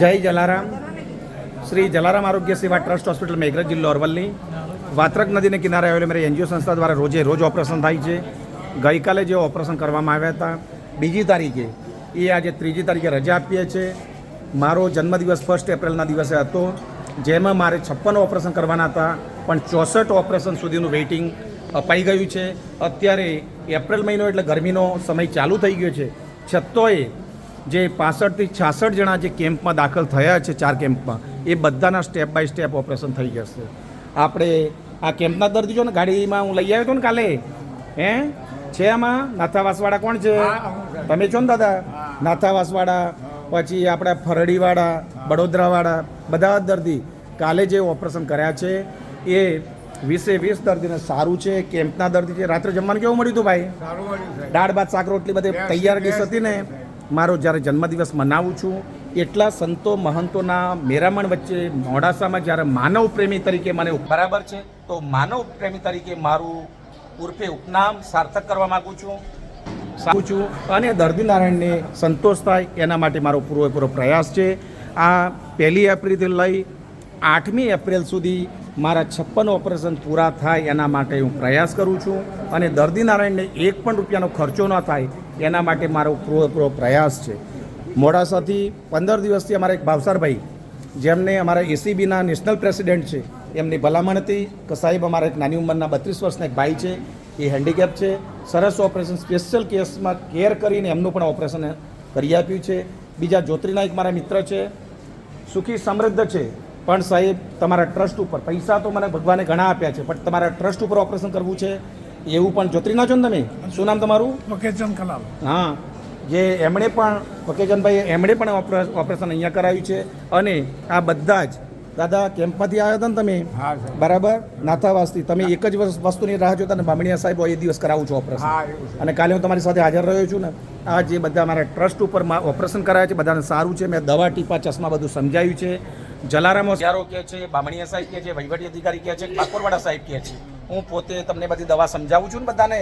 જય જલારામ. શ્રી જલારામ આરોગ્ય સેવા ટ્રસ્ટ હોસ્પિટલ મેઘરજ, જિલ્લો અરવલ્લી. વાત્રક નદીને કિનારે આવેલી મારી એનજીઓ સંસ્થા દ્વારા રોજ ઓપરેશન થાય છે. ગઈકાલે જે ઓપરેશન કરવામાં આવ્યા હતા 2જી તારીખે, એ આજે 3જી તારીખે રજા આપીએ છીએ. મારો જન્મદિવસ 1 એપ્રિલના દિવસે હતો, જેમાં મારે 56 ઓપરેશન કરવાના હતા, પણ 64 ઓપરેશન સુધીનું વેઇટિંગ અપાઈ ગયું છે. અત્યારે એપ્રિલ મહિનો એટલે ગરમીનો સમય ચાલુ થઈ ગયો છે, છતાંય જે 65 થી 66 જણા જે કેમ્પમાં દાખલ થયા છે, 4 કેમ્પમાં, એ બધાના સ્ટેપ બાય સ્ટેપ ઓપરેશન થઈ જશે. આપણે આ કેમ્પના દર્દી જો ને, ગાડીમાં હું લઈ આવ્યો હતો ને કાલે, છે આમાં નાથાવાસવાળા કોણ છે? તમે છો ને દાદા? નાથાવાસવાળા, પછી આપણા ફરડીવાળા, બડોદરાવાળા, બધા દર્દી કાલે જે ઓપરેશન કર્યા છે એ 20 દર્દીને સારું છે. કેમ્પના દર્દી છે. રાત્રે જમવાનું કેવું મળ્યું હતું ભાઈ? દાળ ભાત શાક રોટલી બધી તૈયાર ડીશ હતી ને. મારો જ્યારે જન્મદિવસ મનાવું છું એટલા સંતો મહંતોના મેરામણ વચ્ચે મોડાસામાં જ્યારે માનવ પ્રેમી તરીકે મને બરાબર છે, તો માનવ પ્રેમી તરીકે મારું ઉર્ફે ઉપનામ સાર્થક કરવા માગું છું અને દર્દી નારાયણને સંતોષ થાય એના માટે મારો પૂરેપૂરો પ્રયાસ છે. આ 1 એપ્રિલથી લઈ 8મી એપ્રિલ સુધી મારા 56 ઓપરેશન પૂરા થાય એના માટે હું પ્રયાસ કરું છું, અને દર્દી નારાયણને 1 પણ રૂપિયાનો ખર્ચો ન થાય એના માટે મારો પૂરો પ્રયાસ છે. મોડાસાથી 15 દિવસથી અમારા એક ભાવસારભાઈ, જેમને અમારા એસીબીના નેશનલ પ્રેસિડેન્ટ છે, એમની ભલામણ હતી કે સાહેબ અમારા એક નાની ઉંમરના 32 વર્ષના એક ભાઈ છે, એ હેન્ડીકેપ છે, સરસ ઓપરેશન સ્પેશિયલ કેસમાં કેર કરીને એમનું પણ ઓપરેશન કરી આપ્યું છે. બીજા જ્યોતિના એક મારા મિત્ર છે, સુખી સમૃદ્ધ છે, પણ સાહેબ તમારા ટ્રસ્ટ ઉપર પૈસા તો મને ભગવાને ઘણા આપ્યા છે, પણ તમારા ટ્રસ્ટ ઉપર ઓપરેશન કરવું છે એવું પણ જ્યોતિના છો ને તમે? શું નામ તમારું? વકેજન કલાલ. હા, જે એમણે પણ વકેજનભાઈ એમણે પણ ઓપરેશન અહીંયા કરાવ્યું છે. અને આ બધા જ દાદા કેમ્પમાંથી આવ્યા હતા ને તમે? બરાબર. નાથાવાસથી તમે એક જ વસ્તુની રાહ જોતા ને, બામણીયા સાહેબ એ દિવસ કરાવું છું ઓપરેશન, અને કાલે હું તમારી સાથે હાજર રહ્યો છું ને. આ જે બધા મારા ટ્રસ્ટ ઉપર ઓપરેશન કરાયા છે બધાને સારું છે. મેં દવા ટીપા ચશ્મા બધું સમજાવ્યું છે. જલારામ યારો કહે છે, બામણીયા સાહેબ કહે છે, વહીવટી અધિકારી કહે છે, ઠાકોરવાડા સાહેબ કહે છે. હું પોતે તમને બધી દવા સમજાવું છું ને બધાને.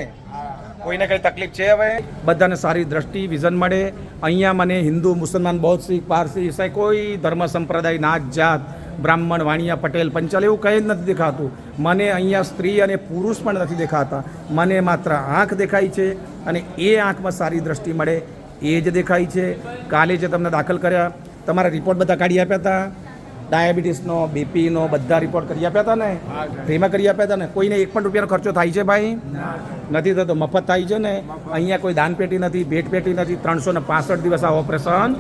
કોઈને કંઈ તકલીફ છે? હવે બધાને સારી દ્રષ્ટિ વિઝન મળે. અહીંયા મને હિન્દુ, મુસલમાન, બૌદ્ધ, શીખ, પારસી, ઈસાઈ કોઈ ધર્મ સંપ્રદાય, નાત જાત, બ્રાહ્મણ, વાણિયા, પટેલ, પંચાલ એવું કંઈ જ નથી દેખાતું. મને અહીંયા સ્ત્રી અને પુરુષ પણ નથી દેખાતા. મને માત્ર આંખ દેખાય છે, અને એ આંખમાં સારી દ્રષ્ટિ મળે એ જ દેખાય છે. કાલે જે તમને દાખલ કર્યા, તમારા રિપોર્ટ બધા કાઢી આપ્યા હતા, ડાયાબિટીસનો, બીપીનો બધા રિપોર્ટ કરી આપ્યા હતા ને? ફ્રીમાં કરી આપ્યા હતા ને? કોઈને 1 પણ રૂપિયાનો ખર્ચો થાય છે ભાઈ? નથી થતો, મફત થાય છે ને. અહીંયા કોઈ દાન પેટી નથી, ભેટ પેટી નથી. 365 દિવસ આ ઓપરેશન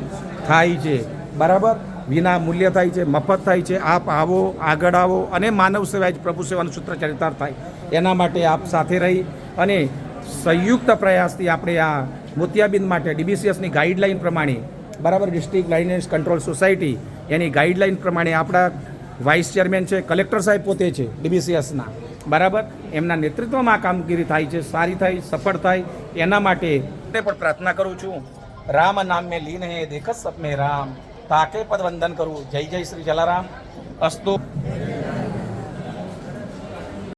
થાય છે, બરાબર. વિના મૂલ્ય થાય છે, મફત થાય છે. આપ આવો, આગળ આવો, અને માનવ સેવા જ પ્રભુ સેવાનું સૂત્ર ચરિતાર્થ થાય. એના માટે આપ સાથે રહી અને સંયુક્ત પ્રયાસથી આપણે આ મોતિયાબિંદ માટે ડીબીસીએસની ગાઈડલાઈન પ્રમાણે, બરાબર, ડિસ્ટ્રિક્ટ લાઇનેજ કંટ્રોલ સોસાયટી એની ગાઈડલાઈન પ્રમાણે આપણા વાઇસ ચેરમેન છે, કલેક્ટર સાહેબ પોતે છે ડીબીસીએસના, બરાબર, એમના નેતૃત્વમાં આ કામગીરી થાય છે, સારી થાય, સફળ થાય. એના માટે પણ પ્રાર્થના કરું છું. રામ નામ મેં લીન હે દેખ સબ મેં રામ, તાકે પદ વંદન કરું. જય જય શ્રી જલારામ. અસ્તુ.